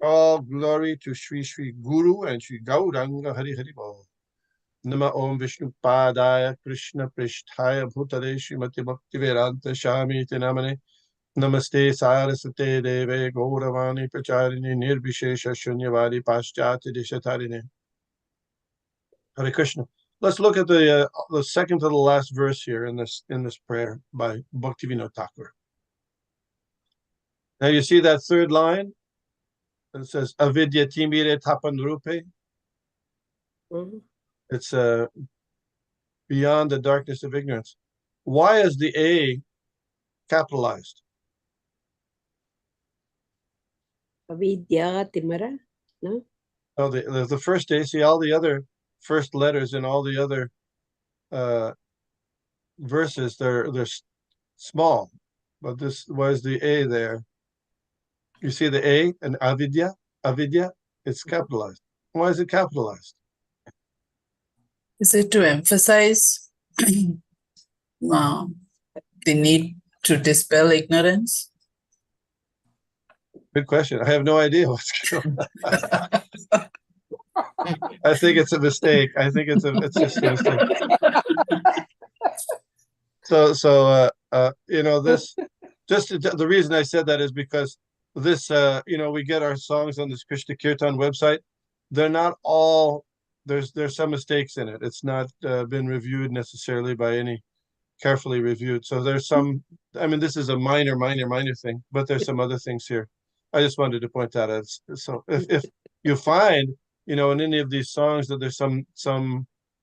All glory to Sri Sri Guru and Sri Gauranga Hari Hari Bol. Nama Om Vishnu Padaya Krishna Pristhaya Bhutale Srimati Bhakti Vedanta Shamiti Namane Namaste Sarasate Deve Gauravani Pracharini Nirbhishesha Shunyavadi Paschati Dishatarine. Hare Krishna. Let's look at the second to the last verse here in this prayer by Bhaktivinoda Thakur. Now you see that third line? It says Avidya Timire Tapan Rupe. It's beyond the darkness of ignorance. Why is the A capitalized? Avidya Timara, no? Oh, the first A. See, all the other first letters in all the other verses, they're small, but this was the A there. You see the A and Avidya, it's capitalized. Why is it capitalized? Is it to emphasize the need to dispel ignorance? Good question. I have no idea what's going on. I think it's a mistake. I think it's just a mistake. So this the reason I said that is because this we get our songs on this Krishna Kirtan website. They're not all there's some mistakes in it. It's not been reviewed necessarily by any carefully reviewed. So there's some. I mean, this is a minor thing, but there's some other things here. I just wanted to point that out. So if you find in any of these songs that there's some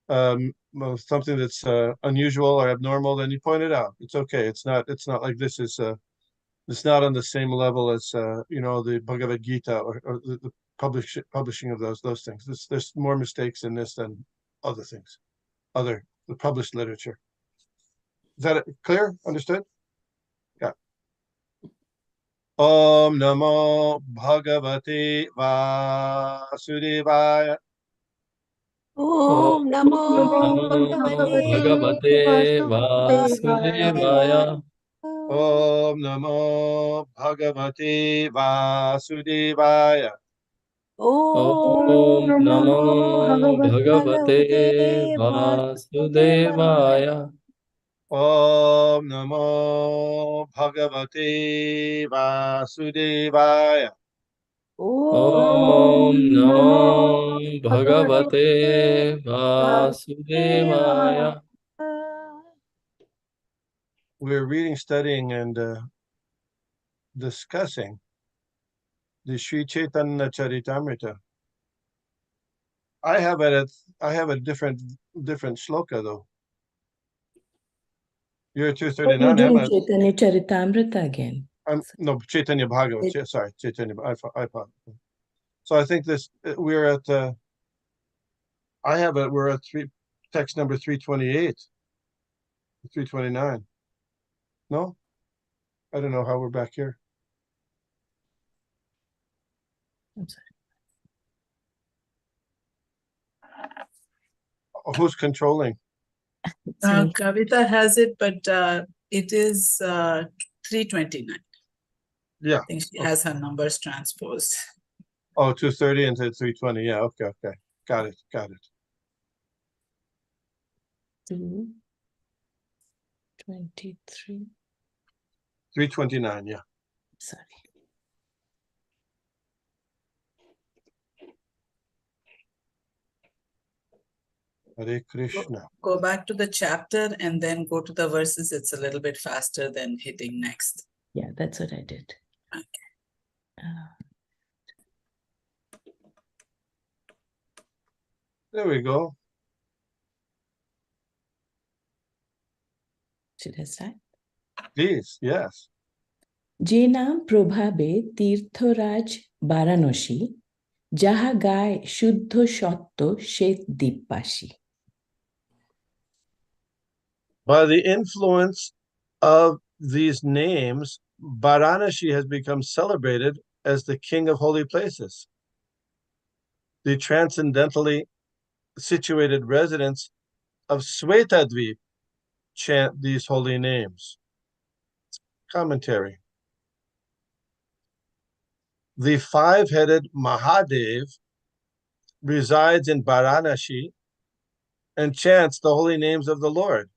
something that's unusual or abnormal, then you point it out. It's okay. It's not like this is it's not on the same level as the Bhagavad Gita or the publishing of those things. There's more mistakes in this than other things, the published literature. Is that clear? Understood? Yeah. Om Namo Bhagavate Vasudevaya. Om Namo Bhagavate Vasudevaya. Om Namo Bhagavate Vasudevaya. Om Namo Bhagavate Vasudevaya. Om Namo Bhagavate Vasudevaya. Om Namo Bhagavate Vasudevaya. We're reading, studying, and discussing the Sri Caitanya Caritamrita. I have a different shloka though. You're 239. You're doing Caitanya Caritamrita again. No, Caitanya Bhagavat. Sorry, Caitanya. I apologize. So I think we're at. We're at text number 328, 329. No, I don't know how we're back here. I'm sorry. Who's controlling? Kavita has it, but it is 329. Yeah. I think she has her numbers transposed. Oh, 230 into 320. Yeah, okay. Got it. 223. 329, yeah. Sorry. Hare Krishna. Go back to the chapter and then go to the verses. It's a little bit faster than hitting next. Yeah, that's what I did. Okay. There we go. Should I start? Please, yes. Jena Prabhabe Tirtharaj Varanasi, Jaha Gai Shuddha Shatto Shet Dippashi. By the influence of these names, Varanasi has become celebrated as the king of holy places. The transcendentally situated residents of Svetadvip chant these holy names. Commentary. The five-headed Mahadev resides in Varanasi and chants the holy names of the Lord.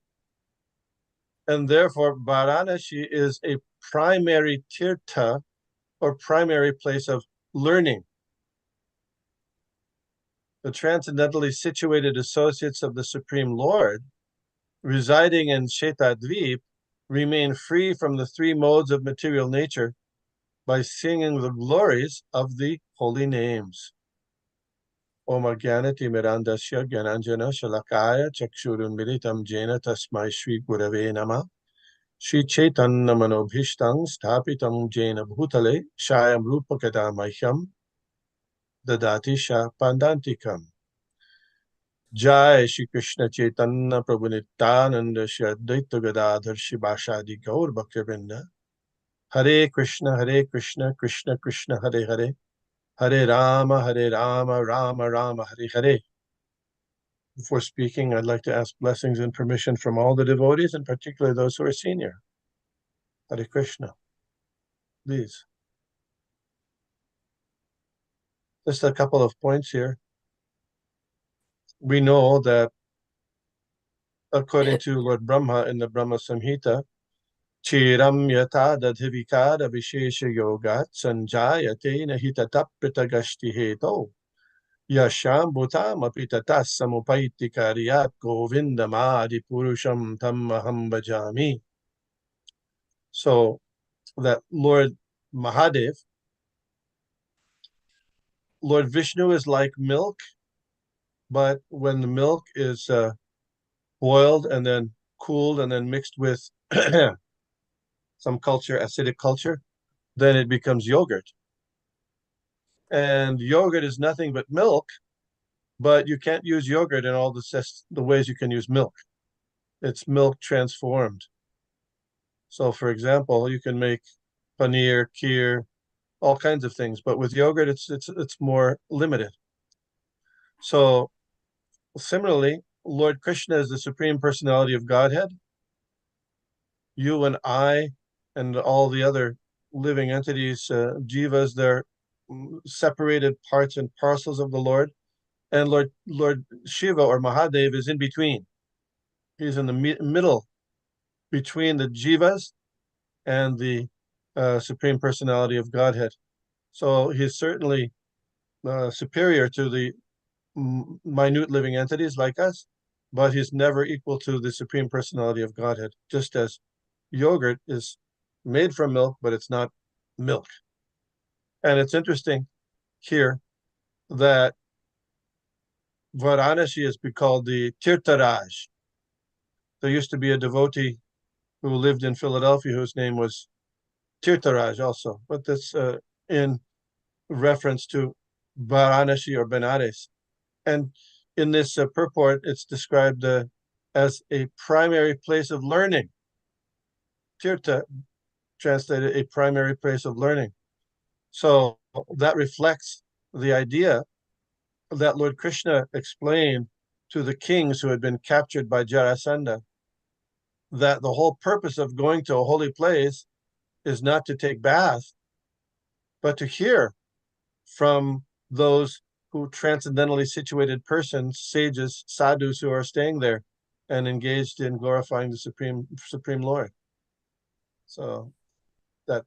And therefore, Varanasi is a primary tirtha, or primary place of learning. The transcendentally situated associates of the Supreme Lord, residing in Shetadvip, remain free from the three modes of material nature by singing the glories of the holy names. Om Agyanati Mirandasya Gyananjana Shalakaya Chakshurun Militam Jena Tasmai Shri Gurave Nama Shri Chaitanya Manobhishtam Sthapitam Jena Bhutale Shayam Rupakada Mahyam Dadati Sha Pandantikam. Jai Shri Krishna Chaitanya Prabhu Nityananda Shri Advaita Gadadhar Shivashadi Gaur Bhaktivinoda. Hare Krishna, Krishna Krishna, Hare Hare, Hare Rama, Rama Rama, Hare Hare. Before speaking, I'd like to ask blessings and permission from all the devotees, and particularly those who are senior. Hare Krishna. Please. Just a couple of points here. We know that according to Lord Brahma in the Brahma Samhita, Chiram yata dadhivikada vishesha yogat sanjayate nahitataprita gashti heto yasham bhutam apitatas samupaiti karyat govindamadi purusham tam aham bhajami. So that Lord Mahadev, Lord Vishnu is like milk, but when the milk is boiled and then cooled and then mixed with some culture, acidic culture, then it becomes yogurt. And yogurt is nothing but milk, but you can't use yogurt in all the ways you can use milk. It's milk transformed. So, for example, you can make paneer, kheer, all kinds of things, but with yogurt, it's more limited. So, similarly, Lord Krishna is the Supreme Personality of Godhead. You and I and all the other living entities, jivas, they're separated parts and parcels of the Lord. And Lord Shiva or Mahadev is in between. He's in the middle between the jivas and the Supreme Personality of Godhead. So he's certainly superior to the minute living entities like us, but he's never equal to the Supreme Personality of Godhead, just as yogurt is made from milk, but it's not milk. And it's interesting here that Varanasi is called the Tirtharaj. There used to be a devotee who lived in Philadelphia whose name was Tirtharaj also, but that's in reference to Varanasi or Benares. And in this purport, it's described as a primary place of learning. Tirtha translated a primary place of learning. So that reflects the idea that Lord Krishna explained to the kings who had been captured by Jarasandha, that the whole purpose of going to a holy place is not to take bath, but to hear from those who transcendentally situated persons, sages, sadhus who are staying there and engaged in glorifying the Supreme Lord. So that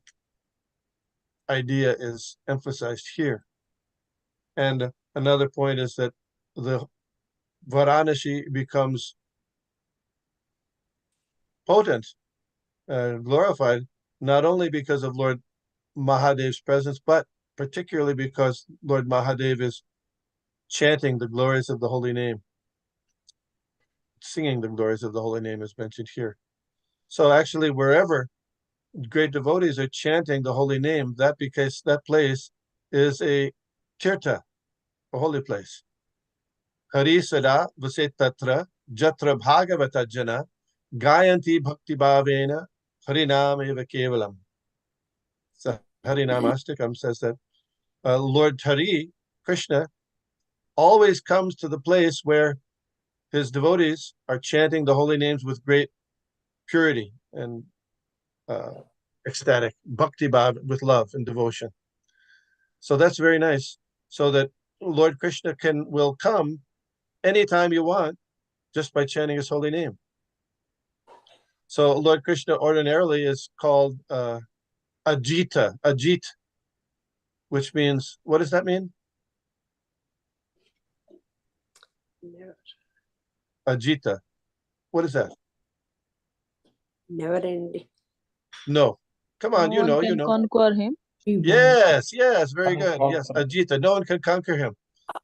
idea is emphasized here. And another point is that the Varanasi becomes potent, glorified, not only because of Lord Mahadev's presence, but particularly because Lord Mahadev is chanting the glories of the holy name. Singing the glories of the holy name is mentioned here. So actually, wherever great devotees are chanting the holy name, that place is a tirtha, a holy place. Hari sada vaset tatra jatra bhagavata jana gayanti bhakti bhavena harinam eva kevalam. So Harinam Ashtakam says that Lord Hari, Krishna, always comes to the place where his devotees are chanting the holy names with great purity and ecstatic, bhakti bhav, with love and devotion. So that's very nice. So that Lord Krishna will come anytime you want just by chanting his holy name. So Lord Krishna ordinarily is called Ajita, Ajit, which means, what does that mean? Never, Ajita. What is that? never ending. No. Come on, No one can conquer him. Yes, very good. Yes, Ajita. No one can conquer him.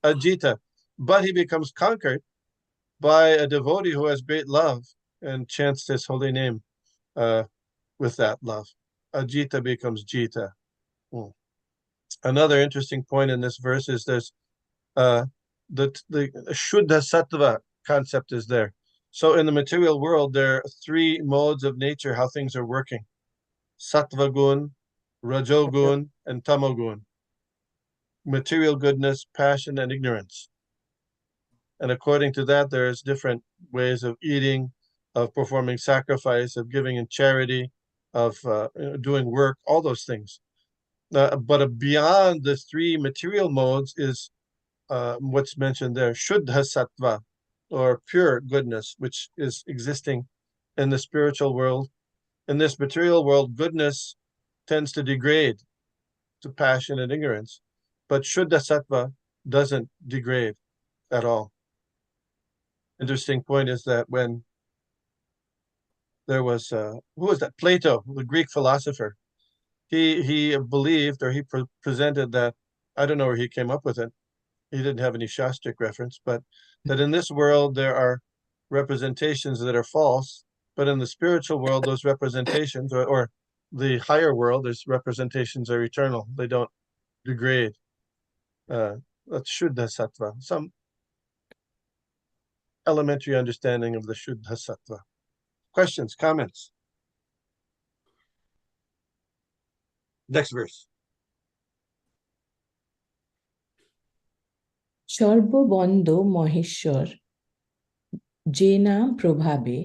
Ajita. But he becomes conquered by a devotee who has great love and chants his holy name with that love. Ajita becomes Jita. Another interesting point in this verse is there's the Shuddha Sattva concept is there. So in the material world, there are three modes of nature, how things are working. Sattva gun, Rajogun, and Tamogun. Material goodness, passion, and ignorance. And according to that, there's different ways of eating, of performing sacrifice, of giving in charity, of doing work, all those things. But beyond the three material modes is what's mentioned there, Shuddha Sattva, or pure goodness, which is existing in the spiritual world. In this material world, goodness tends to degrade to passion and ignorance, but Shuddha Sattva doesn't degrade at all. Interesting point is that when there was, who was that? Plato, the Greek philosopher. He believed, or he presented that, I don't know where he came up with it. He didn't have any Shastric reference, but that in this world there are representations that are false, but in the spiritual world, those representations, or the higher world, those representations are eternal. They don't degrade. That's Shuddha Sattva. Some elementary understanding of the Shuddha Sattva. Questions, comments? Next verse. সর্ববন্দ Maheshwar যে নাম প্রভাবে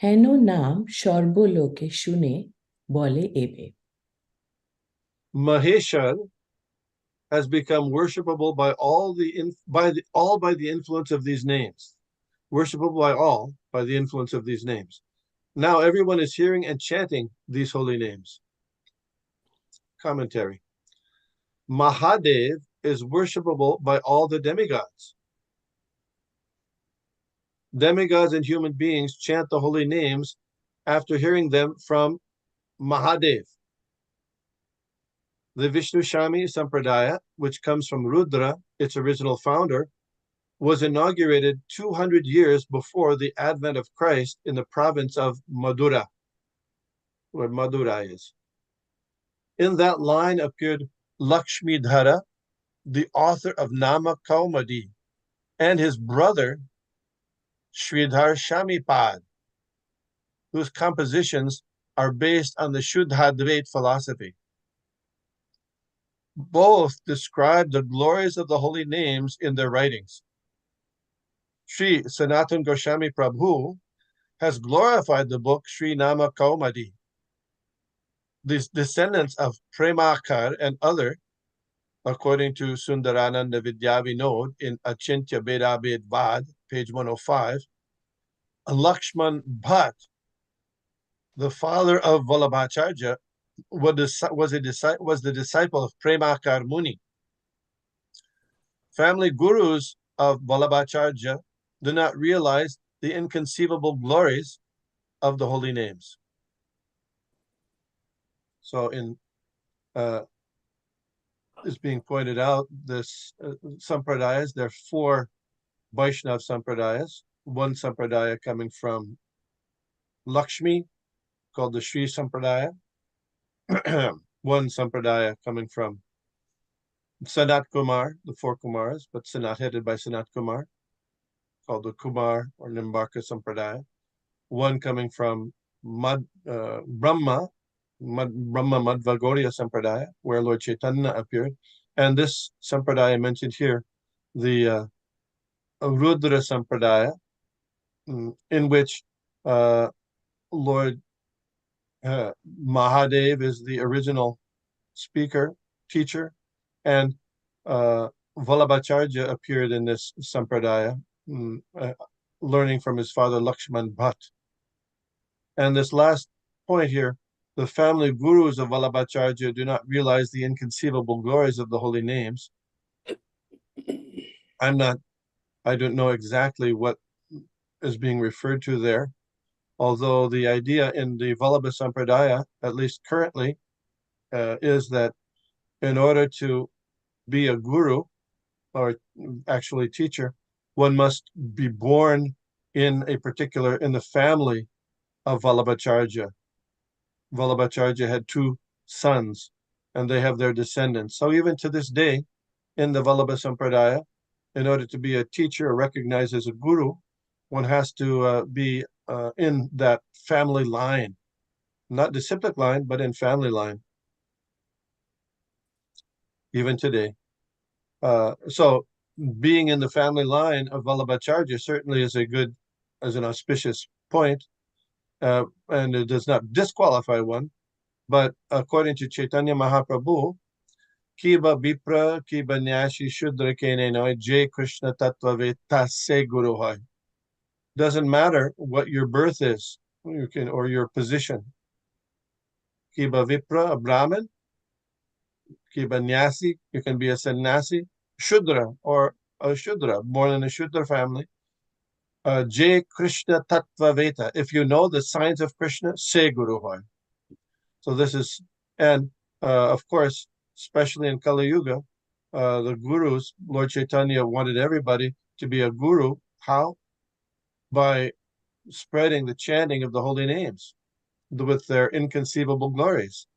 হেন নাম সর্বলোকে শুনে বলে এবে. Maheshar has become worshipable by by the influence of these names. Worshipable by all by the influence of these names. Now everyone is hearing and chanting these holy names. Commentary. Mahadev is worshipable by all the demigods. Demigods and human beings chant the holy names after hearing them from Mahadev. The Vishnugada Sampradaya, which comes from Rudra, its original founder, was inaugurated 200 years before the advent of Christ in the province of Madura, where Madura is. In that line appeared Lakshmidhara, the author of Nama Kaumadi, and his brother Sridhar Shamipad, whose compositions are based on the Shuddhadvaita philosophy. Both describe the glories of the holy names in their writings. Sri Sanatan Goswami Prabhu has glorified the book Sri Nama Kaumadi. These descendants of Premakar and other, according to Sundarananda Vidyavinod in Achintya Vedabhed Vad, page 105, Lakshman Bhatt, the father of Vallabhacharya, was the disciple of Premakar Muni. Family gurus of Vallabhacharya do not realize the inconceivable glories of the holy names. So in is being pointed out, this sampradayas, there are four Vaishnav sampradayas, one sampradaya coming from Lakshmi, called the Sri Sampradaya, one sampradaya coming from Sanat Kumar, the four Kumaras, but Sanat headed by Sanat Kumar, called the Kumar or Nimbarka Sampradaya, one coming from Brahma Madhvagorya Sampradaya, where Lord Chaitanya appeared, and this Sampradaya mentioned here, the Rudra Sampradaya, in which Lord Mahadev is the original speaker, teacher, And Vallabhacharya appeared in this sampradaya, learning from his father Lakshman Bhatt. And this last point here, the family gurus of Vallabhacharya do not realize the inconceivable glories of the holy names. I don't know exactly what is being referred to there, although the idea in the Vallabha Sampradaya, at least currently, is that in order to be a guru, or actually teacher, one must be born in the family of Vallabhacharya. Vallabhacharya had two sons, and they have their descendants. So even to this day, in the Vallabha Sampradaya, in order to be a teacher or recognized as a guru, one has to be in that family line, not disciplic line, but in family line, even today. So being in the family line of Vallabhacharya certainly is an auspicious point, and it does not disqualify one. But according to Caitanya Mahaprabhu, Kiba Bipra, Kiba Nyashi Shudra Kenenoi, Jai Krishna Tattva Veta Se Guru Hai. Doesn't matter what your birth is, or your position. Kiba Vipra, a Brahmin. Kiba Nyasi, you can be a sannyasi. Shudra, or a Shudra, born in a Shudra family. Jai Krishna Tattva Veta. If you know the signs of Krishna, say Guru Hai. So this is, and of course, especially in Kali Yuga, the gurus, Lord Chaitanya wanted everybody to be a guru. How? By spreading the chanting of the holy names with their inconceivable glories.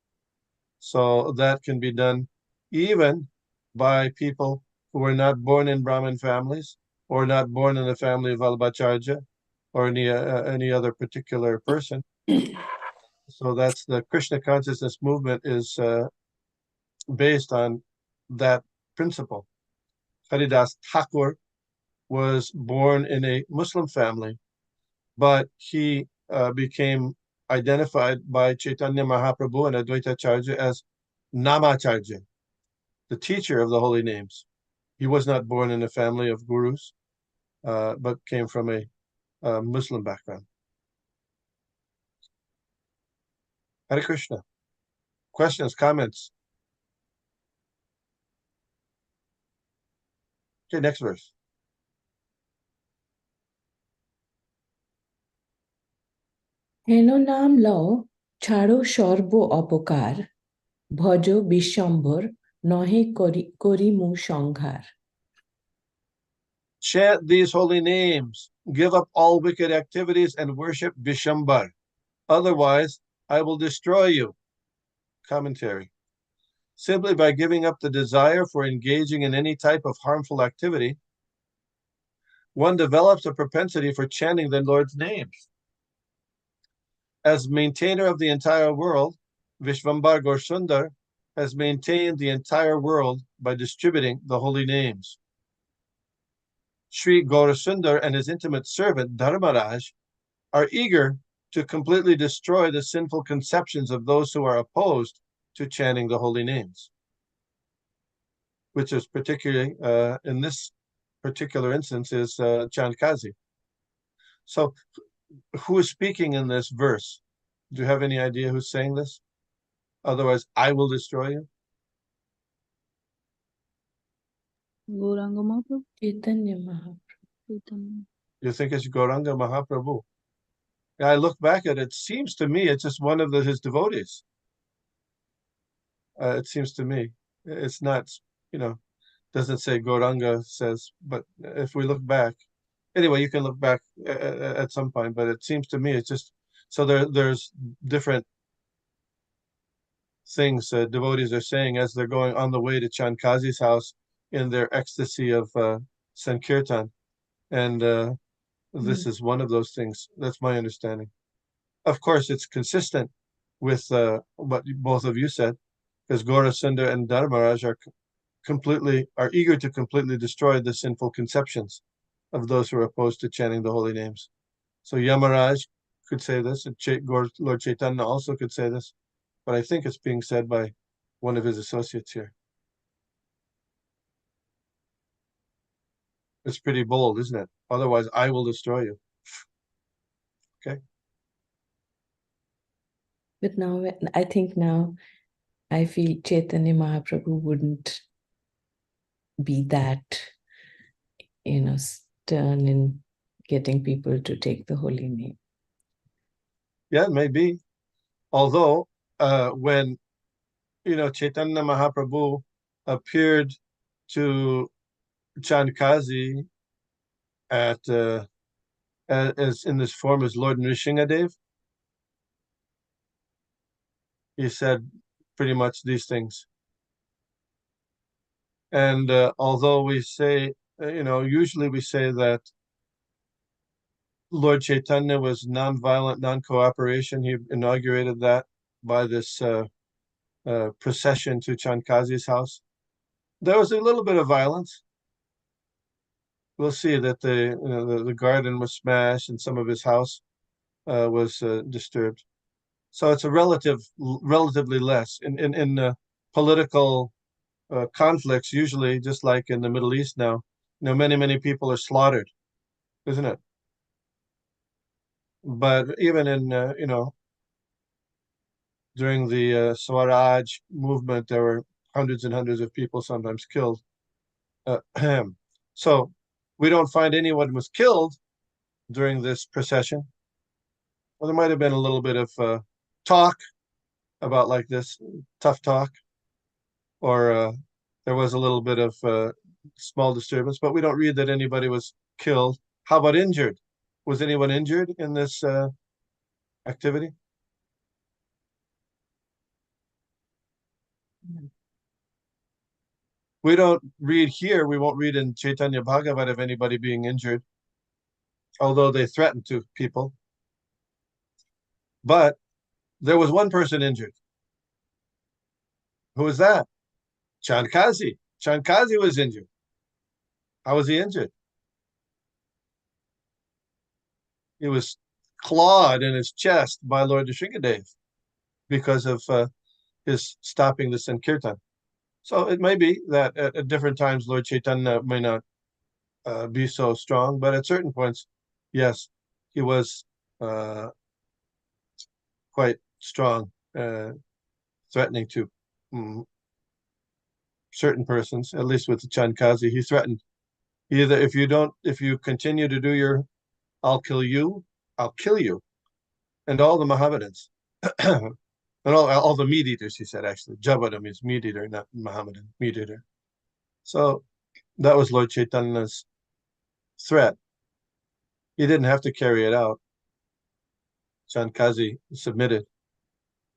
So that can be done even by people who were not born in Brahmin families, or not born in the family of Vallabhacharya, or any other particular person. So that's the Krishna consciousness movement is based on that principle. Haridas Thakur was born in a Muslim family, but he became identified by Chaitanya Mahaprabhu and Advaita Acharya as Namacharya, the teacher of the holy names. He was not born in a family of gurus, but came from a Muslim background. Hare Krishna. Questions, comments? Okay, next verse. হেন নাম লও ছাড়ো সর্ব অপকার ভজ বিশ্বম্ভর নহে করিমু সংঘার. Chant these holy names, give up all wicked activities, and worship Vishwambar. Otherwise, I will destroy you. Commentary. Simply by giving up the desire for engaging in any type of harmful activity, one develops a propensity for chanting the Lord's names. As maintainer of the entire world, Vishwambar Gaurasundar has maintained the entire world by distributing the holy names. Sri Gaurasundar and his intimate servant Dharmaraj are eager to completely destroy the sinful conceptions of those who are opposed to chanting the holy names, which is particularly in this particular instance is Chandkazi. So who is speaking in this verse? Do you have any idea who's saying this? Otherwise, I will destroy you. Gauranga Mahaprabhu. Chaitanya Mahaprabhu. Chaitanya. You think it's Gauranga Mahaprabhu? I look back at it, it seems to me it's just one of his devotees. It seems to me. It's not, doesn't say Gauranga says, but if we look back, anyway, you can look back at some point, but it seems to me it's just, so there's different things devotees are saying as they're going on the way to Chandkazi's house in their ecstasy of Sankirtan. And this is one of those things. That's my understanding. Of course, it's consistent with what both of you said, because Gaurasundar and Dharmaraj are eager to completely destroy the sinful conceptions of those who are opposed to chanting the holy names. So Yamaraj could say this, and Lord Chaitanya also could say this, but I think it's being said by one of his associates here. It's pretty bold, isn't it? Otherwise, I will destroy you. Okay. But now, I think now, I feel Chaitanya Mahaprabhu wouldn't be that, stern in getting people to take the holy name. Yeah, maybe. Although, when Chaitanya Mahaprabhu appeared to Chandkazi as in this form as Lord Nrsingadev, he said pretty much these things. And although we say, usually we say that Lord Chaitanya was non-violent, non-cooperation, he inaugurated that by this procession to Chandkazi's house. There was a little bit of violence. We'll see that the garden was smashed and some of his house was disturbed. So it's a relatively less in political conflicts. Usually, just like in the Middle East now, many people are slaughtered, isn't it? But even in during the Swaraj movement, there were hundreds and hundreds of people sometimes killed. So we don't find anyone was killed during this procession. Well, there might have been a little bit of talk about like this, tough talk, or there was a little bit of small disturbance, but we don't read that anybody was killed. How about injured? Was anyone injured in this activity? We don't read here, we won't read in Chaitanya Bhagavat of anybody being injured, although they threatened to people. But there was one person injured. Who was that? Chandkazi. Chandkazi was injured. How was he injured? He was clawed in his chest by Lord Nrsingadev because of his stopping the Sankirtan. So it may be that at different times Lord Chaitanya may not be so strong, but at certain points, yes, he was quite strong, threatening to certain persons, at least with the Chandkazi. He threatened, either if you continue to do your, I'll kill you, and all the Mohammedans. And all the meat eaters, he said, actually. Jabada means meat eater, not Mohammedan, meat eater. So that was Lord Chaitanya's threat. He didn't have to carry it out. Chandkazi submitted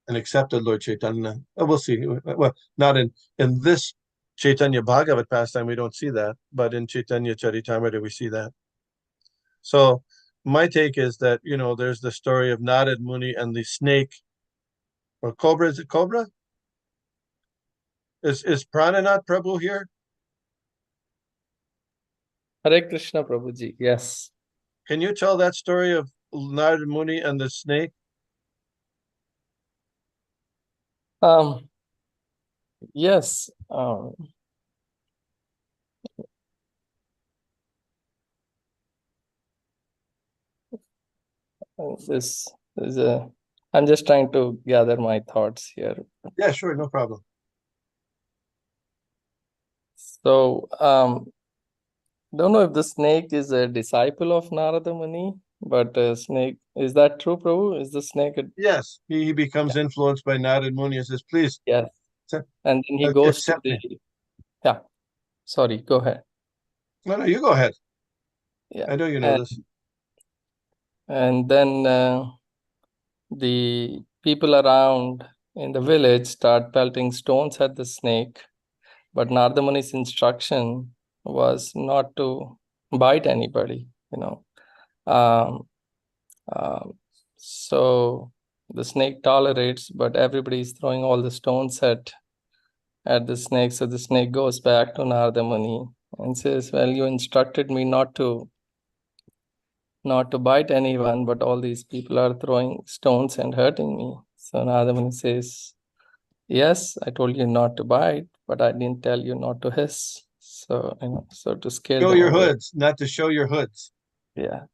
and accepted Lord Chaitanya. We'll see. Well, not in this Caitanya Bhagavat pastime, we don't see that, but in Caitanya Caritamrita, we see that. So my take is that, there's the story of Narad Muni and the snake, or cobra. Is it cobra? Is Prananath Prabhu here? Hare Krishna Prabhuji. Yes. Can you tell that story of Narad Muni and the snake? Yes. This is I'm just trying to gather my thoughts here. Yeah, sure, no problem. So, don't know if the snake is a disciple of Narada Muni, but snake, is that true, Prabhu? Is the snake Yes, he becomes influenced by Narad Muni and says, please. Yes. And then he goes to the, yeah, sorry, go ahead. No, you go ahead. Yeah. I know you know this. And then the people around in the village start pelting stones at the snake, but Narada Muni's instruction was not to bite anybody, so the snake tolerates, but everybody is throwing all the stones at the snake. So the snake goes back to Narada Muni and says, well, you instructed me not to bite anyone, but all these people are throwing stones and hurting me. So Narada Muni says, yes, I told you not to bite, but I didn't tell you not to hiss. So, so to scare Show them your away. hoods, not to show your hoods. Yeah.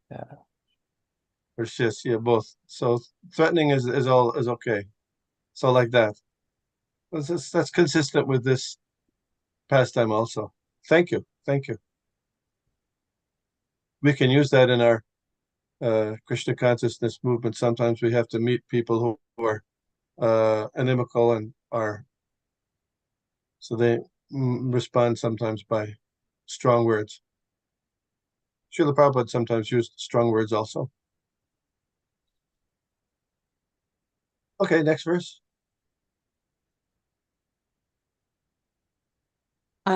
Or shis, yeah, both. So threatening is okay. So like that. That's consistent with this pastime also. Thank you. We can use that in our Krishna consciousness movement. Sometimes we have to meet people who are inimical and so they respond sometimes by strong words. Srila Prabhupada sometimes used strong words also. Okay, next verse.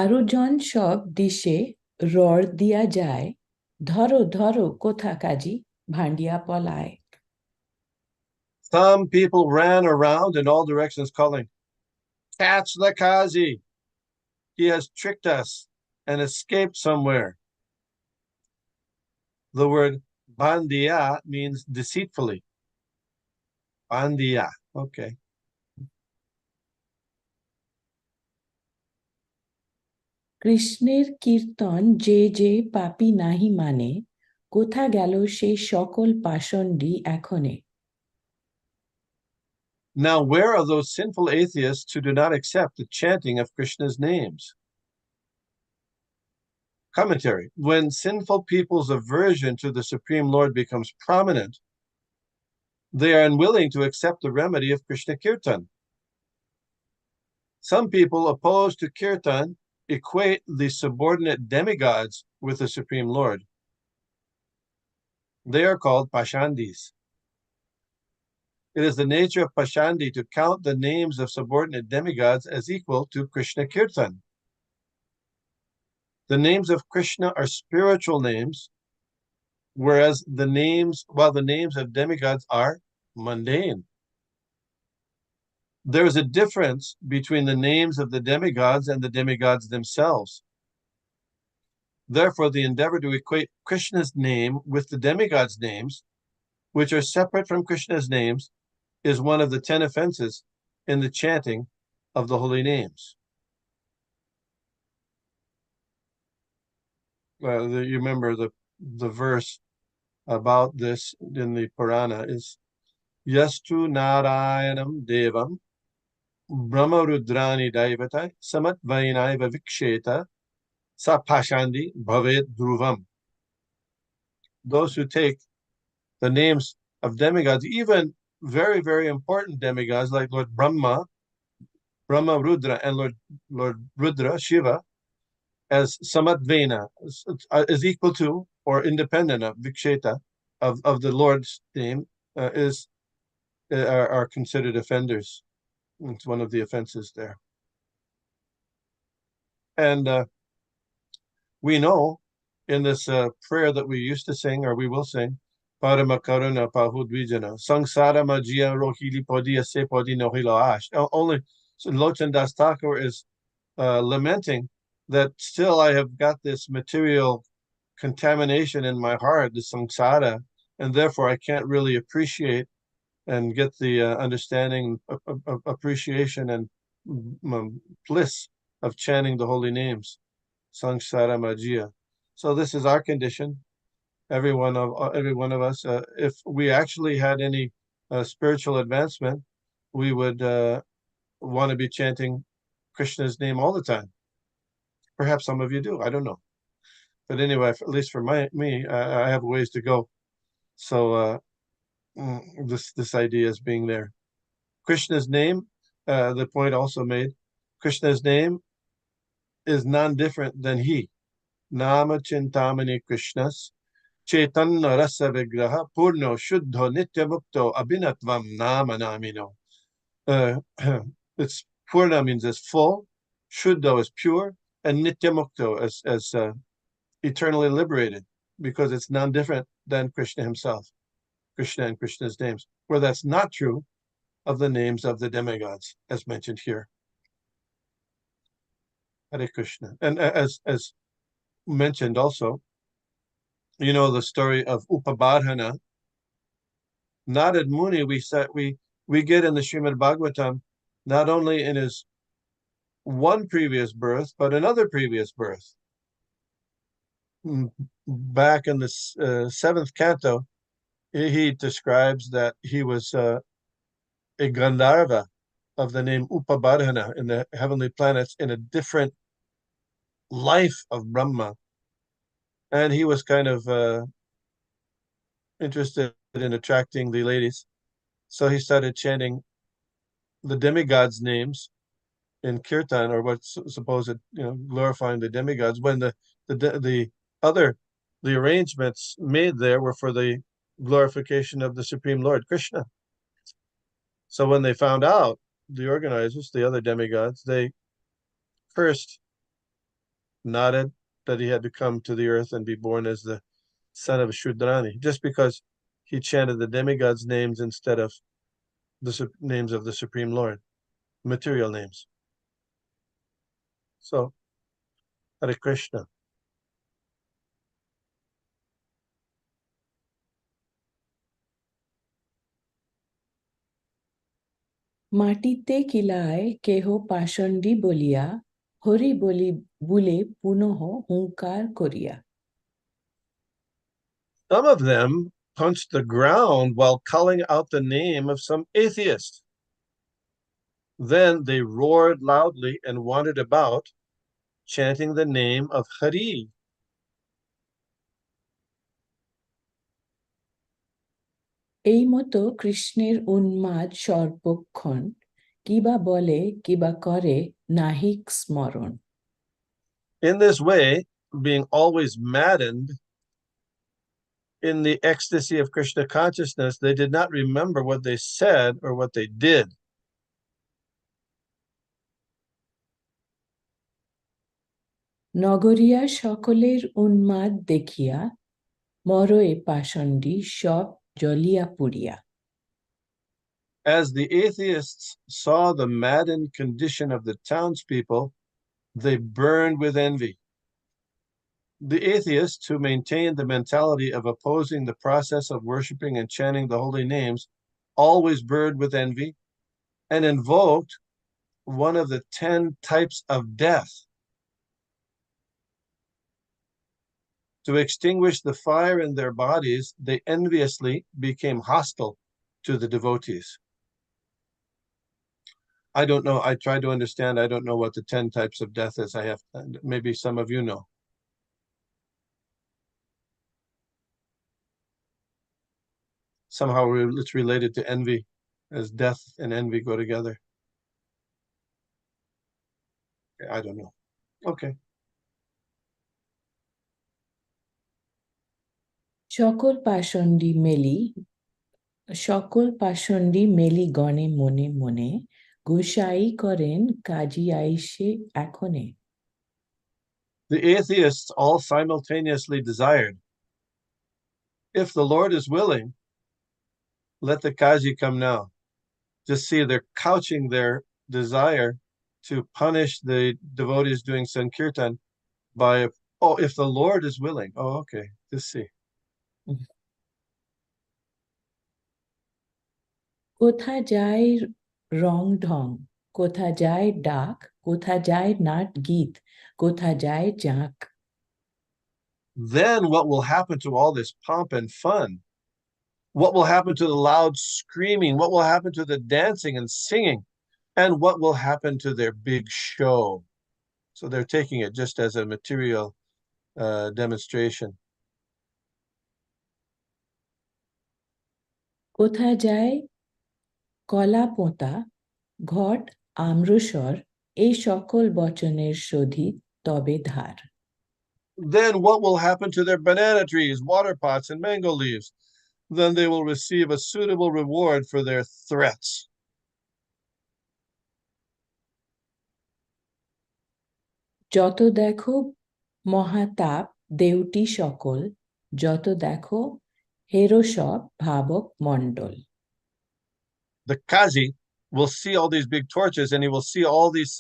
আরো জন সব দিশে রড় দিয়া যায় ধরো ধরো কোথা কাজী ভান্ডিয়া পলায় Some people ran around in all directions calling, "Catch the Kazi! He has tricked us and escaped somewhere." The word bandiya means deceitfully. Bandiya, okay. কৃষ্ণের কীর্তন যে যে পাপী নাহি মানে কোথা গেল সে সকল পাষণ্ডী এখনে Now, where are those sinful atheists who do not accept the chanting of Krishna's names? Commentary. When sinful people's aversion to the Supreme Lord becomes prominent, they are unwilling to accept the remedy of Krishna Kirtan. Some people opposed to Kirtan equate the subordinate demigods with the Supreme Lord. They are called Pashandis. It is the nature of Pashandi to count the names of subordinate demigods as equal to Krishna Kirtan. The names of Krishna are spiritual names, while the names of demigods are mundane. There is a difference between the names of the demigods and the demigods themselves. Therefore, the endeavor to equate Krishna's name with the demigods' names, which are separate from Krishna's names, is one of the 10 offenses in the chanting of the holy names. You remember the verse about this in the Purana is Yastu Narayanam Devam Brahma Rudrani Daivata Samat Vainaiva Viksheta Sa Pashandi Bhavet Dhruvam. Those who take the names of demigods, even very, very important demigods like Lord Brahma Rudra, and Lord Rudra, Shiva, as Samatvena, is equal to or independent of Viksheta, of the Lord's name, are considered offenders. It's one of the offenses there. And we know in this prayer that we used to sing, or we will sing, Parama Karuna Pahudvijana, Sangsara Majia Rohili Podia Se Podi Nohilo Ash. Only Lochan Das Thakur is lamenting that still I have got this material contamination in my heart, the samsara, and therefore I can't really appreciate and get the understanding, appreciation, and bliss of chanting the holy names, samsara majia. So this is our condition. Every one of us. If we actually had any spiritual advancement, we would want to be chanting Krishna's name all the time. Perhaps some of you do. I don't know. But anyway, at least for me, I have ways to go. So this idea is being there. Krishna's name, the point also made, Krishna's name is non-different than he. Nama Chintamani Krishnas Chaitanya Rasa Vigraha Purno Shuddho Nitya Mukto Abhinatvam Nama Namino. It's Purna means as full, Shuddho is pure, and Nitya Mukto as eternally liberated, because it's non-different than Krishna himself, Krishna and Krishna's names, where that's not true of the names of the demigods, as mentioned here. Hare Krishna. And as mentioned also, you know the story of Upabadhana. Narad Muni, we get in the Srimad Bhagavatam, not only in his one previous birth, but another previous birth. Back in the seventh canto, he describes that he was a Gandharva of the name Upabarhana in the heavenly planets in a different life of Brahma. And he was kind of interested in attracting the ladies. So he started chanting the demigods' names in kirtan, or what's supposed, glorifying the demigods, when the arrangements made there were for the glorification of the Supreme Lord Krishna. So when they found out, the organizers, the other demigods, they first nodded that he had to come to the earth and be born as the son of Shudrani, just because he chanted the demigods' names instead of the names of the Supreme Lord, material names. So, Hare Krishna. মাটিতে কিলায় কেহ পাষণ্ডী বলিয়া হরি বলি বুলে পুনঃ হুঙ্কার করিয়া। Some of them punched the ground while calling out the name of some atheist. Then they roared loudly and wandered about, chanting the name of Hari. এই মতো কৃষ্ণের উন্মাদ সর্বক্ষণ কিবা বলে কিবা করে নাহিক স্মরণ। In this way, being always maddened in the ecstasy of Krishna consciousness, they did not remember what they said or what they did. নগরিয়া সকলের উন্মাদ দেখিয়া মরয়ে পাষণ্ডী সব জ্বলিয়া পুড়িয়া। As the atheists saw the maddened condition of the townspeople, they burned with envy. The atheists who maintained the mentality of opposing the process of worshiping and chanting the holy names always burned with envy and invoked one of the 10 types of death to extinguish the fire in their bodies. They enviously became hostile to the devotees. I don't know. I try to understand. I don't know what the 10 types of death is. Maybe some of you know. Somehow it's related to envy, as death and envy go together. I don't know. Okay. সকল পাষণ্ডী মেলি গণে মনে মনে গোসাই করেন কাজী আইসে এখনে। The atheists all simultaneously desired, if the Lord is willing, let the Kaji come now. Just see, they're couching their desire to punish the devotees doing Sankirtan by, oh, if the Lord is willing. Oh, okay. Just see. কোথা যায় রং ঢং, কোথা যায় ডাক, কোথা যায় nut গীত, কোথা যায় জাঁক। Then what will happen to all this pomp and fun? What will happen to the loud screaming? What will happen to the dancing and singing? And what will happen to their big show? So they're taking it just as a material demonstration. কোথা যায় কলা পোঁতা, ঘট আম্রসর, এই সকল বচনের শোধিত তবে ধার। Then what will happen to their banana trees, water pots, and mango leaves? Then they will receive a suitable reward for their threats. যত দেখো মহাতাপ দেউটি সকল, যত দেখো হেরো সব ভাবক মণ্ডল। The Kazi will see all these big torches and he will see all these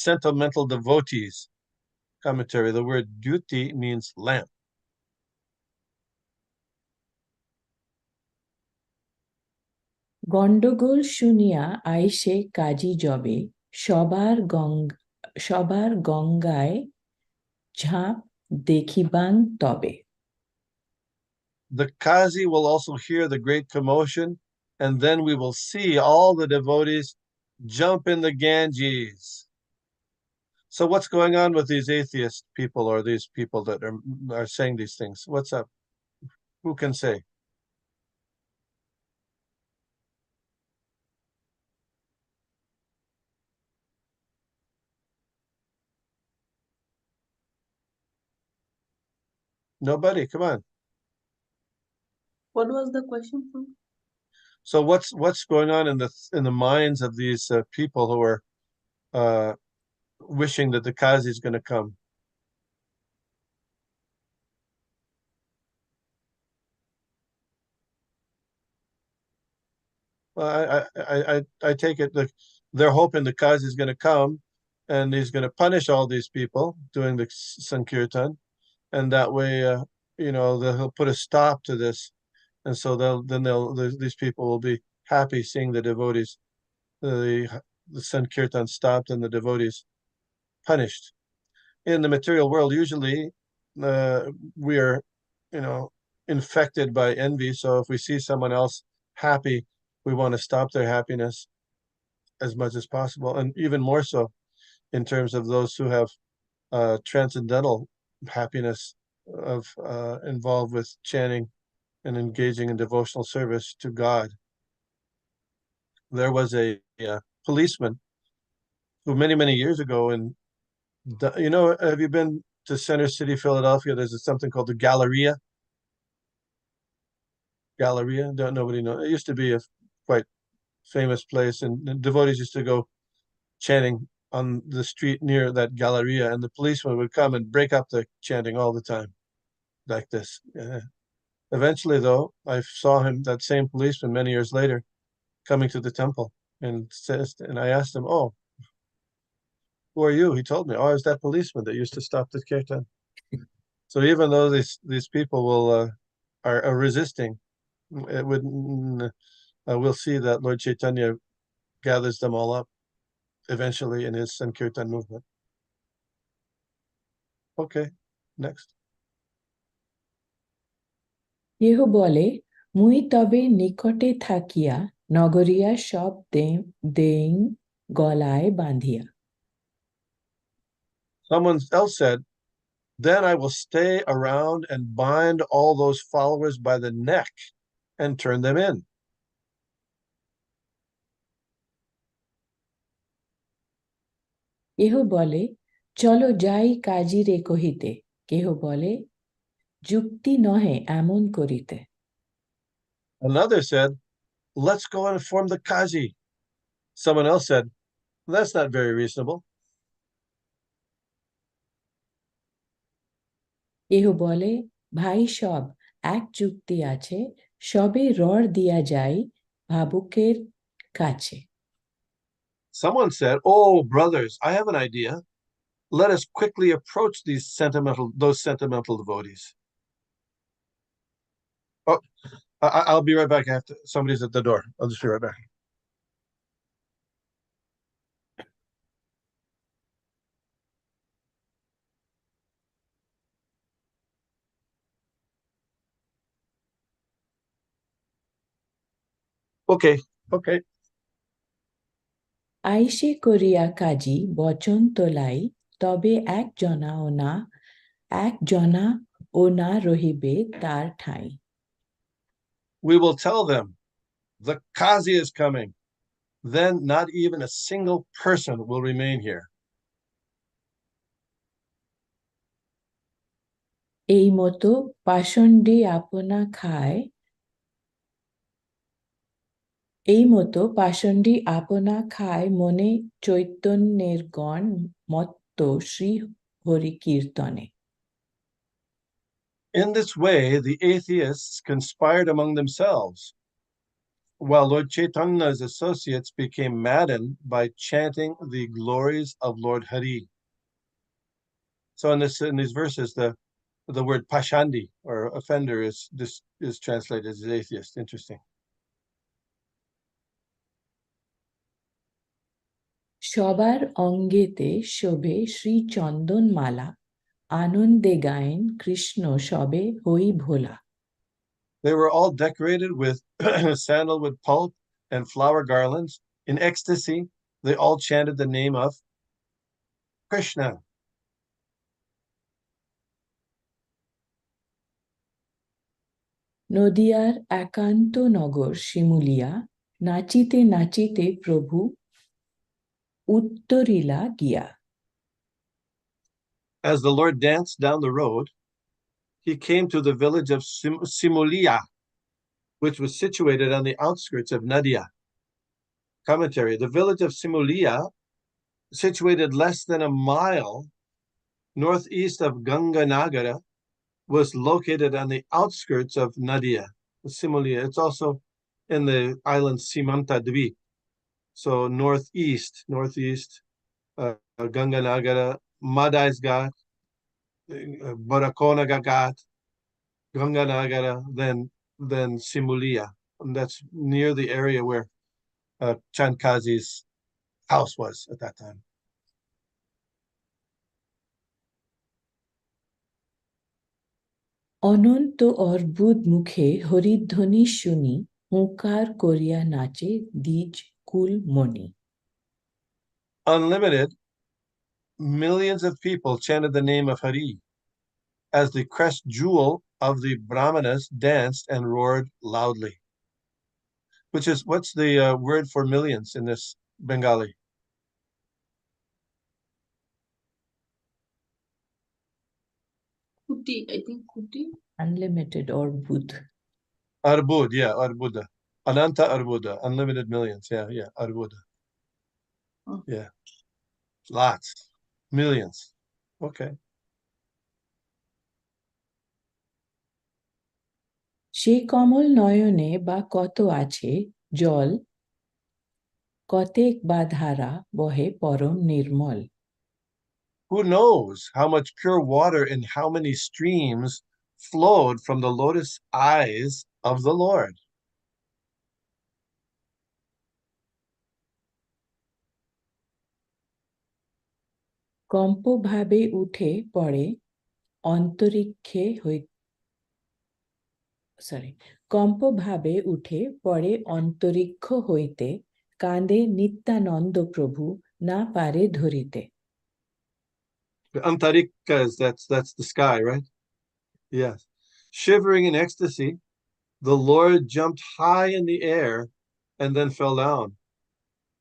sentimental devotees. Commentary, the word duty means lamp. গণ্ডগোল শুনিয়া আইসে কাজী জবে, সবার সবার গঙ্গায় ঝাঁপ দেখিবাং তবে। The Kazi will also hear the great commotion, and then we will see all the devotees jump in the Ganges. So what's going on with these atheist people or these people that are saying these things? What's up? Who can say? Nobody, come on. What was the question from? So what's going on in the minds of these people who are wishing that the Kazi is going to come? Well, I take it that they're hoping the Kazi is going to come, and he's going to punish all these people doing the Sankirtan, and that way, he'll put a stop to this, and so these people will be happy seeing the devotees, the Sankirtan stopped and the devotees punished. In the material world, usually we are, infected by envy. So if we see someone else happy, we want to stop their happiness as much as possible, and even more so in terms of those who have transcendental happiness of involved with chanting and engaging in devotional service to God. There was a policeman who many years ago have you been to Center City, Philadelphia? There's something called the Galleria. Nobody knows. It used to be a quite famous place, and devotees used to go chanting on the street near that Galleria, and the policeman would come and break up the chanting all the time, like this. Eventually, though, I saw that same policeman many years later, coming to the temple, and I asked him, "Oh, who are you?" He told me, "Oh, I was that policeman that used to stop the kirtan." So even though these people are resisting, we'll see that Lord Chaitanya gathers them all up eventually in his Sankirtan movement. Okay, next. কেহ বলে, মুই তবে নিকটে থাকিয়া নগরিয়া সব Deng গলায় বাঁধিয়া। Someone else said, then I will stay around and bind all those followers by the neck and turn them in. কেহ বলে, চলো যাই কাজিরে কহিতে। কেহ বলে, যুক্তি নহে এমন করিতে। Another said, let's go and inform the Kazi. Someone else said, that's not very reasonable. কেহ বলে, ভাই সব এক যুক্তি আছে, সবে রড় দিয়া যাই ভাবুকের কাছে। Someone said, oh, brothers, I have an idea. Let us quickly approach those sentimental devotees. Oh, I'll be right back. Somebody's at the door. I'll just be right back. Okay. আইসে করিয়া কাজী বচন তোলাই, তবে এক জনা ও না রহিবে তার ঠাঁই। We will tell them the Kazi is coming. Then not even a single person will remain here. এই মতো পাষণ্ডী আপনা খায়, মনে চৈতন্যের গণ মত্ত শ্রী হরি কীর্তনে। In this way, the atheists conspired among themselves, while Lord Chaitanya's associates became maddened by chanting the glories of Lord Hari. So in these verses, the word pashandi or offender is translated as atheist. Interesting. সবার অঙ্গেতে শোভে শ্রী চন্দনমালা, আনন্দে গায়েন কৃষ্ণ সবে হই ভোলা। They were all decorated with sandalwood pulp and flower garlands. In ecstasy, they all chanted the name of Krishna. নদিয়ার একান্ত নগর শিমুলিয়া, নাচিতে নাচিতে প্রভু উত্তরিলা গিয়া। As the Lord danced down the road, he came to the village of Simulia, which was situated on the outskirts of Nadia. Commentary: the village of Simulia, situated less than a mile northeast of Ganganagara, was located on the outskirts of Nadia, Simulia. It's also in the island Simanta Dweep. So northeast, Ganganagara, Madais Ghat, Barakonaga Ghat, Ganganagara, then Simulia. And that's near the area where Chankazi's house was at that time. অনন্ত অর্বুদ মুখে হরিধ্বনি শুনি, হুঙ্কার করিয়া নাচে দ্বিজ কুল মণি। Unlimited, millions of people chanted the name of Hari as the crest jewel of the Brahmanas danced and roared loudly. Which is, what's the word for millions in this Bengali? Kuti, I think Kuti. Unlimited অর্বুদ। Arbud, yeah, Arbuda. Ananta Arbuda, unlimited millions. Yeah, Arbuda. Oh. Yeah, lots, millions. Okay. সে কমল নয়নে বা কত আছে জল, কতেক বা ধারা বহে পরম নির্মল। Who knows how much pure water and how many streams flowed from the lotus eyes of the Lord? কম্পভাবে উঠে পড়ে অন্তরিক্ষে কম্পভাবে উঠে পড়ে অন্তরিক্ষ হইতে, কাঁদে নিত্যানন্দ প্রভু না পারে ধরিতে। Antarikkas, that's the sky, right? Yes. Shivering in ecstasy, the Lord jumped high in the air and then fell down.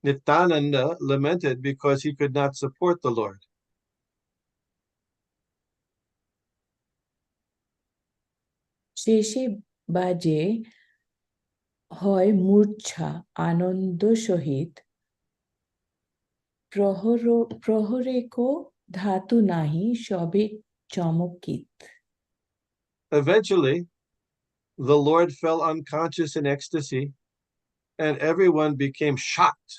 Nityananda lamented because he could not support the Lord. শেষে বাজে হয় মূর্ছা আনন্দ সহিত, প্রহরেকো ধাতু নাহি সবে চমকিত। Eventually, the Lord fell unconscious in ecstasy, and everyone became shocked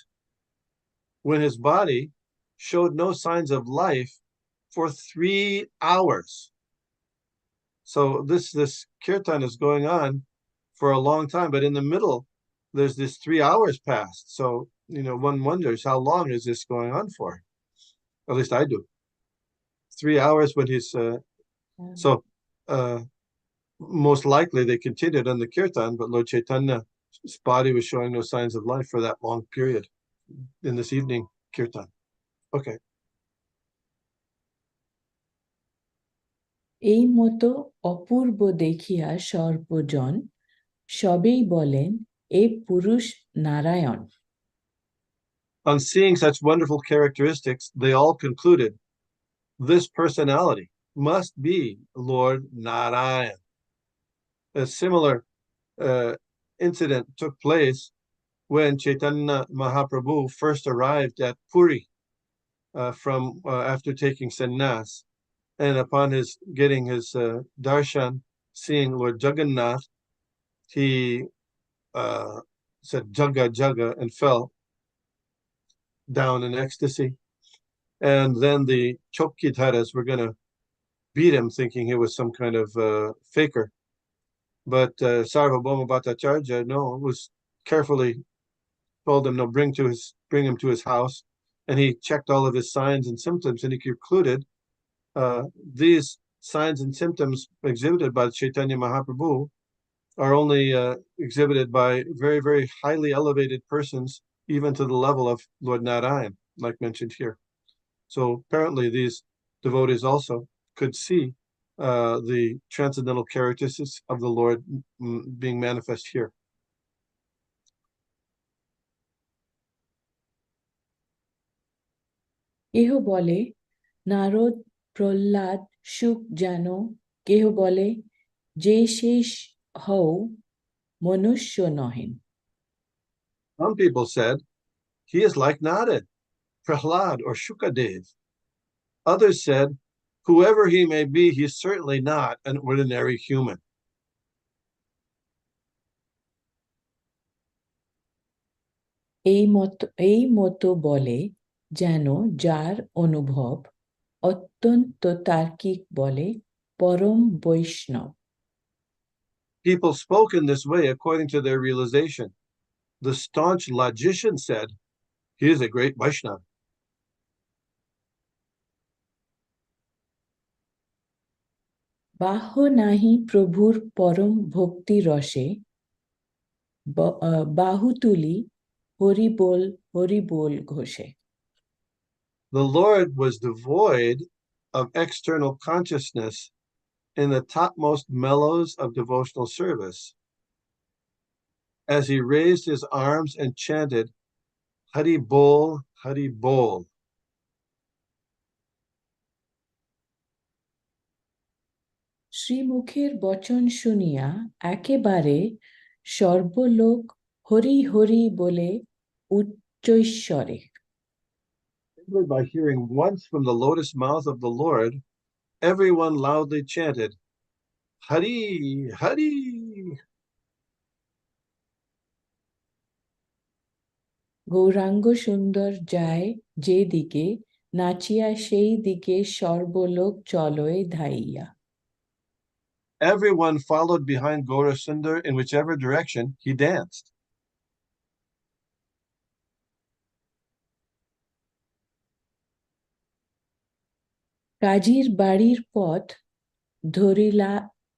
when his body showed no signs of life for 3 hours. So this kirtan is going on for a long time, but in the middle, there's this 3 hours past. So, one wonders, how long is this going on for? At least I do. 3 hours when he's, so most likely they continued on the kirtan, but Lord Chaitanya's body was showing no signs of life for that long period in this evening kirtan. Okay. এই মতো অপূর্ব দেখিয়া সর্বজন সবেই বলেন এ পুরুষ Narayan. On seeing such wonderful characteristics, they all concluded, this personality must be Lord Narayan. A similar incident took place when Chaitanya Mahaprabhu first arrived at Puri after taking sannyas. And upon getting his darshan, seeing Lord Jagannath, he said Jaga Jaga and fell down in ecstasy. And then the Chokidharas were going to beat him, thinking he was some kind of faker. But Sarvabhauma Bhattacharya, no, was carefully told him, no, bring him to his house. and he checked all of his signs and symptoms, and he concluded these signs and symptoms exhibited by Chaitanya Mahaprabhu are only exhibited by very, very highly elevated persons, even to the level of Lord Narayan, like mentioned here. So apparently these devotees also could see the transcendental characteristics of the Lord being manifest here. কেহ বলে নারদ প্রহ্লাদ সুখ যেন, কেহ বলে যে শেষ হও মনুষ্য নহেন। Some people said he is like Narad, Prahlad, or Shukadev. Others said, whoever he may be, he's certainly not an ordinary human. এই মতো বলে যেন যার অনুভব, অত্যন্ত তার্কিক বলে পরম বৈষ্ণব। People spoke in this way according to their realization. The staunch logician said, he is a great Vaishnava. বাহ্য নাহি প্রভুর পরম ভক্তি রসে, বাহু তুলি হরি বল ঘোষে। The Lord was devoid of external consciousness in the topmost mellows of devotional service, as he raised his arms and chanted, Hari Bol, Hari Bol. শ্রীমুখের বচন শুনিয়া একেবারে সর্বলোক হরি হরি বলে উচ্চৈঃস্বরে। By hearing once from the lotus mouth of the Lord, everyone loudly chanted, Hari, Hari. Gauranga সুন্দর যায় যে দিকে, নাচিয়া সেই দিকে সর্বলোক চলয় Dahiya. Everyone followed behind Gaura Sundar in whichever direction he danced. কাজীর বাড়ির পথ ধরিলা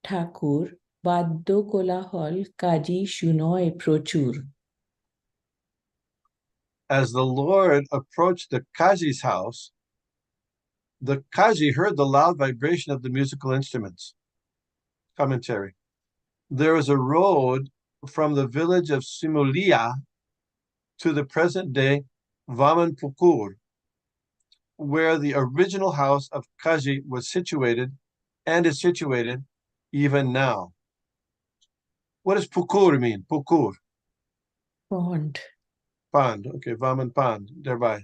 ঠাকুর, বাদ্য কোলাহল কাজী শুনয় প্রচুর। As the Lord approached the Kaji's house, the Kaji heard the loud vibration of the musical instruments. Commentary. There is a road from the village of Simulia to the present-day Vamanpukur, where the original house of Kaji was situated and is situated even now. What does Pukur mean? Pukur. Pond. Pond. Okay, Vaman Pond. Thereby,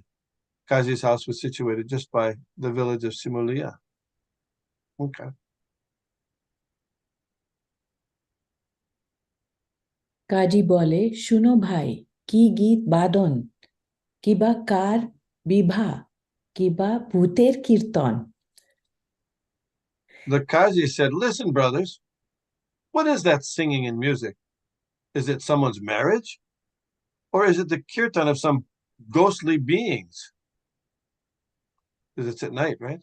Kaji's house was situated just by the village of Simulia. Okay. কাজী বলে, শুনো ভাই, কি গীত বাদন, কিবা কার বিভা, কিবা ভূতের কীর্তন। The Kaji said, listen, brothers, what is that singing and music? Is it someone's marriage? Or is it the kirtan of some ghostly beings? Because it's at night, right?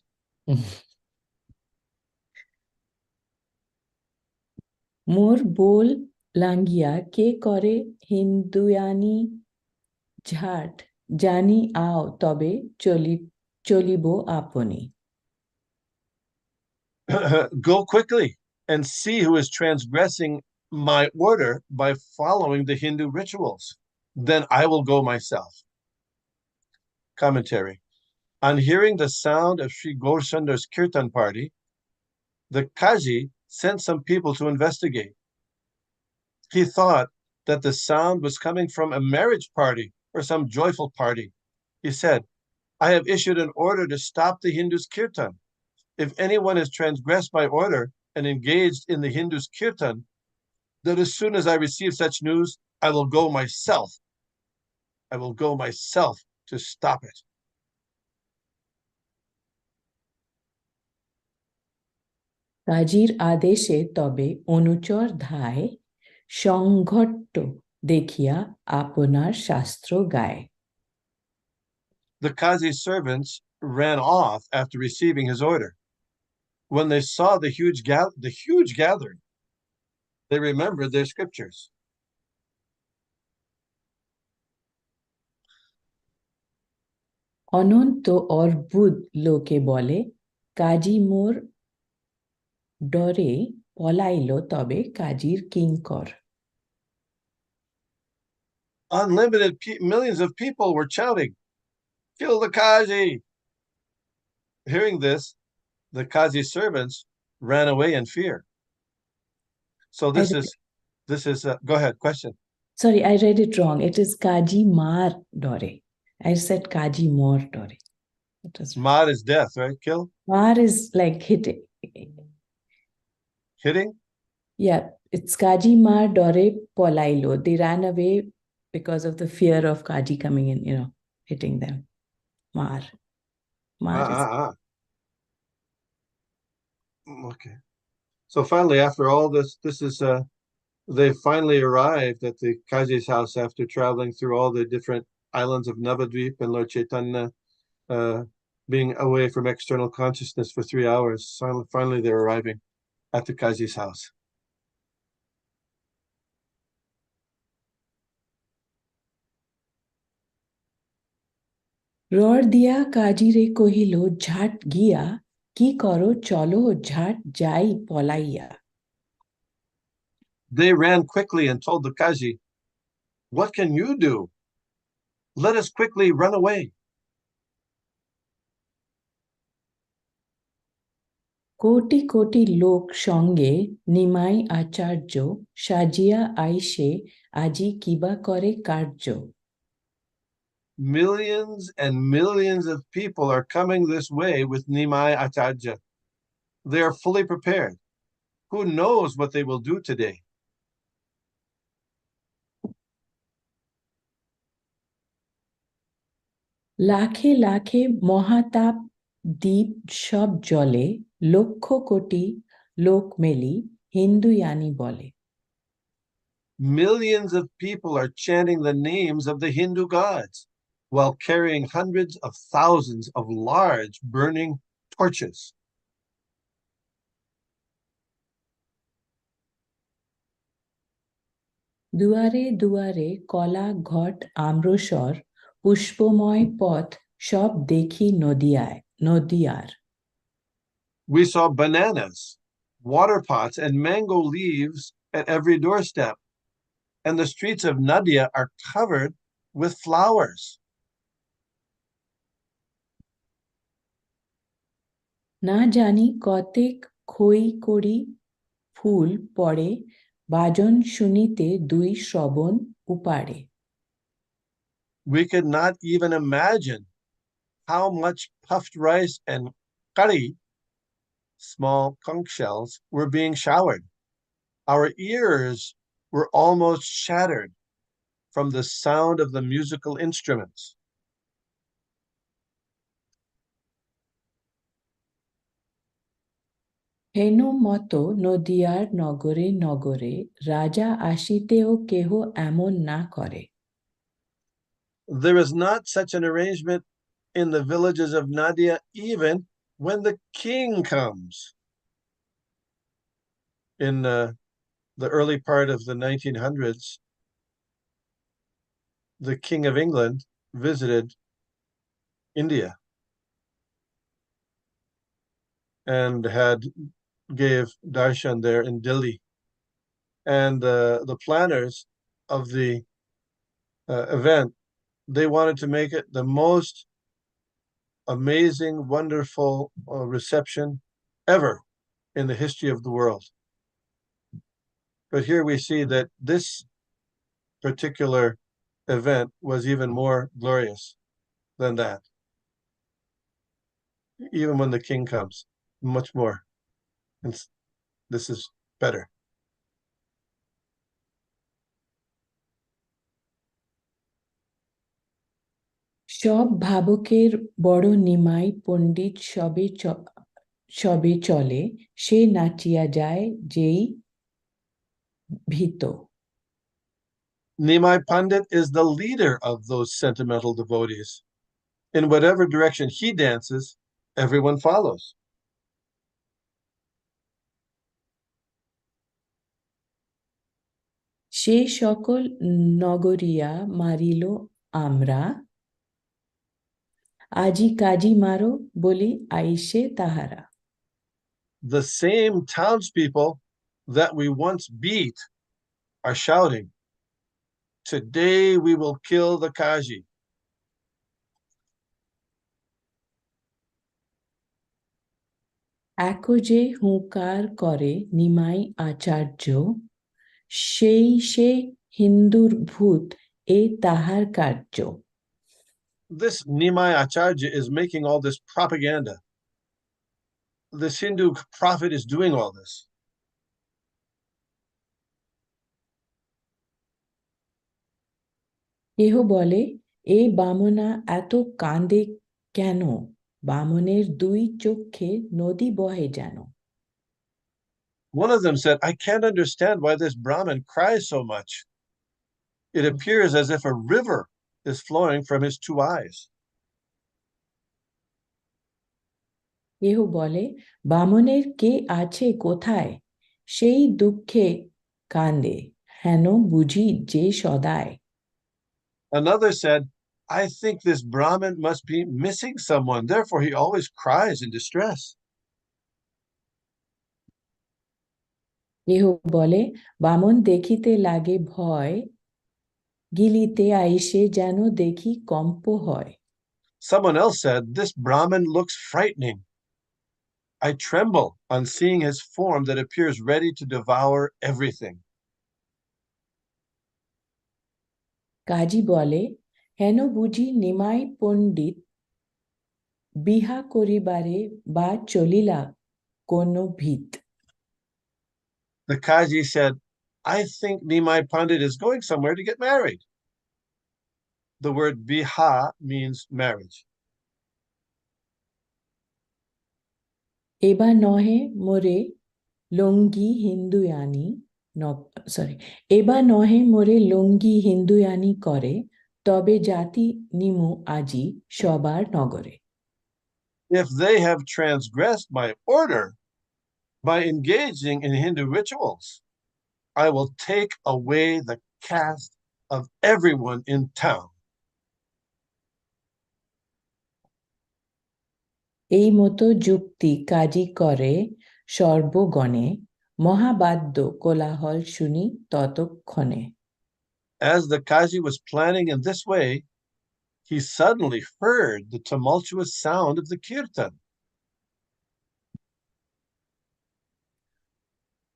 মোর বোল লাঙ্গিয়া কে করে হিন্দুয়ানি ঝাট, জানি আও তবে চলিব আপনি। Go quickly and see who is transgressing my order by following the Hindu rituals. Then I will go myself. Commentary. On hearing the sound of Sri Gaursundar's kirtan party, the Kaji sent some people to investigate. He thought that the sound was coming from a marriage party or some joyful party. He said, I have issued an order to stop the Hindus' kirtan. If anyone has transgressed my order and engaged in the Hindus' kirtan, then as soon as I receive such news, I will go myself. I will go myself to stop it. কাজীর আদেশে তবে অনুচর ধায়, সংঘট্ট দেখিয়া আপনার শাস্ত্র গায়। the Qazi's servants ran off after receiving his order. When they saw the huge gathering, they remembered their scriptures. অনন্ত অর্বুদ লোকে বলে কাজী মোর ডরে পলাইল তবে কাজীর কিঙ্কর। Unlimited millions of people were shouting, "Kill the Qazi!" Hearing this, the Qazi's servants ran away in fear. So this is go ahead, question. Sorry, I read it wrong. It is কাজী মার ডরে. I said কাজী মোর ডরে. It was wrong. Mad is death, right? Kill? Mar is like hitting. Hitting? Yeah, it's Kaji Mar Dore Polailo. They ran away because of the fear of Kaji coming in, hitting them. Mar. Mar is. Okay. So finally, after all this is they finally arrived at the Qazi's house after traveling through all the different islands of Navadvip and Lord Chaitanya being away from external consciousness for 3 hours. Finally, they're arriving at the Qazi's house. রর দিয়া কাজিরে কহিল ঝাট গিয়া কি করো চলো ঝাট যাই পলাইয়া। They ran quickly and told the Qazi, "What can you do? Let us quickly run away." Crore crore লোক সঙ্গে নিমাই আচার্য সাজিয়া আইসে আজি কিবা করে কার্য। Millions and millions of people are coming this way with Nimai Acharya. They are fully prepared. Who knows what they will do today? লাখে লাখে মহাতাপ দ্বীপ সব জলে লক্ষ কোটি লোক মেলি হিন্দুয়ানি বলে। Millions of people are chanting the names of the Hindu gods while carrying hundreds of thousands of large burning torches. দুয়ারে দুয়ারে কলা ঘট আম্রসর পুষ্পময় পথ সব দেখি নদিয়ার। We saw bananas, water pots, and mango leaves at every doorstep, and the streets of Nadia are covered with flowers. না জানি কতেক খই করি ফুল পড়ে বাজন শুনিতে দুই শ্রবণ উপারে। We could not even imagine how much puffed rice and curry, small conch shells, were being showered. Our ears were almost shattered from the sound of the musical instruments. হেন মত নদিয়ার নগরে নগরে রাজা আসিতেও কেহ এমন না করে। There is not such an arrangement in the villages of Nadia, even when the king comes. In the early part of the 1900s, the King of England visited India and gave darshan there in Delhi. And the planners of the event, they wanted to make it the most amazing, wonderful reception ever in the history of the world. But here we see that this particular event was even more glorious than that. Even when the king comes, much more. And this is better. সব ভাবকের বড় নিমাই পণ্ডিত সবে চলে সে নাচিয়া যায় যেই ভীত। Nimai Pandit is the leader of those sentimental devotees. In whatever direction he dances, everyone follows. সে সকল নগরিয়া মারিল আমরা আজি কাজি মারো বলি আইসে তাহারা The same townspeople that we once beat are shouting, "Today we will kill the Kaji." একো যে হুঙ্কার করে নিমাই আচার্য সেই সে হিন্দুর ভূত এ তাহার কার্য This Nimai Acharya is making all this propaganda. This Hindu prophet is doing all this. কেহ বলে এ বামনা এত কাঁদে কেন বামনের দুই চক্ষে নদী বহে যেন One of them said, "I can't understand why this Brahmin cries so much. It appears as if a river is flowing from his two eyes." কেহ বলে বামনের কে আছে কোথায় সেই দুঃখে কান্দে হেন বুঝি যে সদায় Another said, "I think this Brahmin must be missing someone, therefore he always cries in distress." কেহ বলে বামন দেখিতে লাগে ভয় গিলিতে আইসে যেন দেখি কম্প হয় Someone else said, "This Brahmin looks frightening. I tremble on seeing his form that appears ready to devour everything." কাজী বলে হেন বুঝি নিমাই পণ্ডিত বিহা করিবারে বা চলিলা কোন ভিত The Kaji said, "I think Nimai Pandit is going somewhere to get married." The word biha means marriage. এবা নহে মোরে লঙ্গি হিন্দুয়ানি সরি এবা নহে মোরে লঙ্গি হিন্দুয়ানি করে তবে জাতি নিমু আজি সবার নগরে If they have transgressed my order by engaging in Hindu rituals, I will take away the caste of everyone in town. এই মতো যুক্তি কাজী করে সর্বগণে মহাবাদ্য কোলাহল শুনি ততক্ষণে As the Kaji was planning in this way, he suddenly heard the tumultuous sound of the kirtan.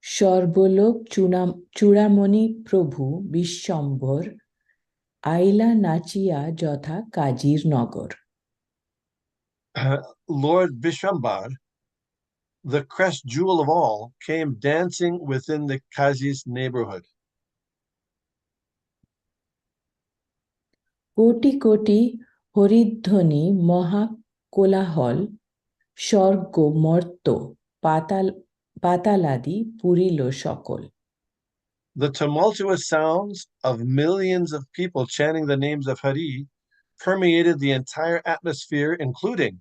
সর্বলোক Churamani প্রভু বিশ্বম্ভর আইলা নাচিয়া যথা কাজীর নগর Lord Bishambar, the crest jewel of all, came dancing within the Kaji's neighborhood. Crore crore হরিধ্বনি মহা কোলাহল স্বর্গ মর্ত পাতালাদি পুরিল সকল The tumultuous sounds of millions of people chanting the names of Hari permeated the entire atmosphere, including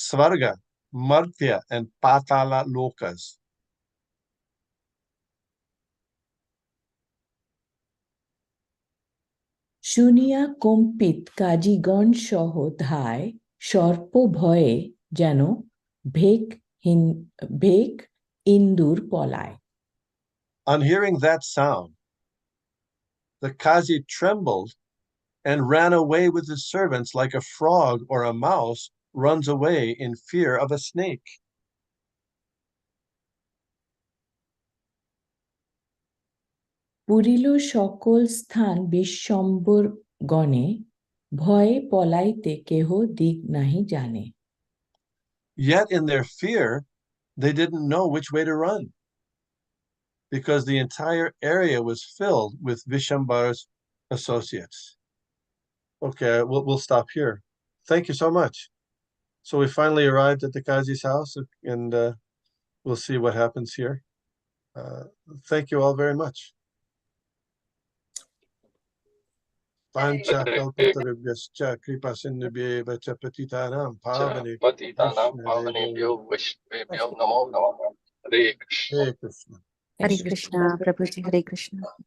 Svarga, Martya, and Patala Lokas. শুনিয়া কম্পিত কাজীগণ সহ ধায় সর্প ভয়ে যেন ভেক ইন্দুর পলায় On hearing that sound, the Kazi trembled and ran away with his servants like a frog or a mouse runs away in fear of a snake. পুরিল সকল স্থান বিশ্বম্বর গণে ভয়ে পলাইতে কেহ দিক নাহি জানে Yet in their fear, they didn't know which way to run because the entire area was filled with Vishambar's associates. Okay, we'll stop here. Thank you so much. So we finally arrived at the Kazi's house, and we'll see what happens here. Thank you all very much. Pancha kalpatarubhyascha kripa sindhubhyeva cha patitanam pavanebhyo Vaishnavebhyo namo namaha. Hare Krishna. Hare Krishna. Hare Krishna, Prabhuji, Hare Krishna.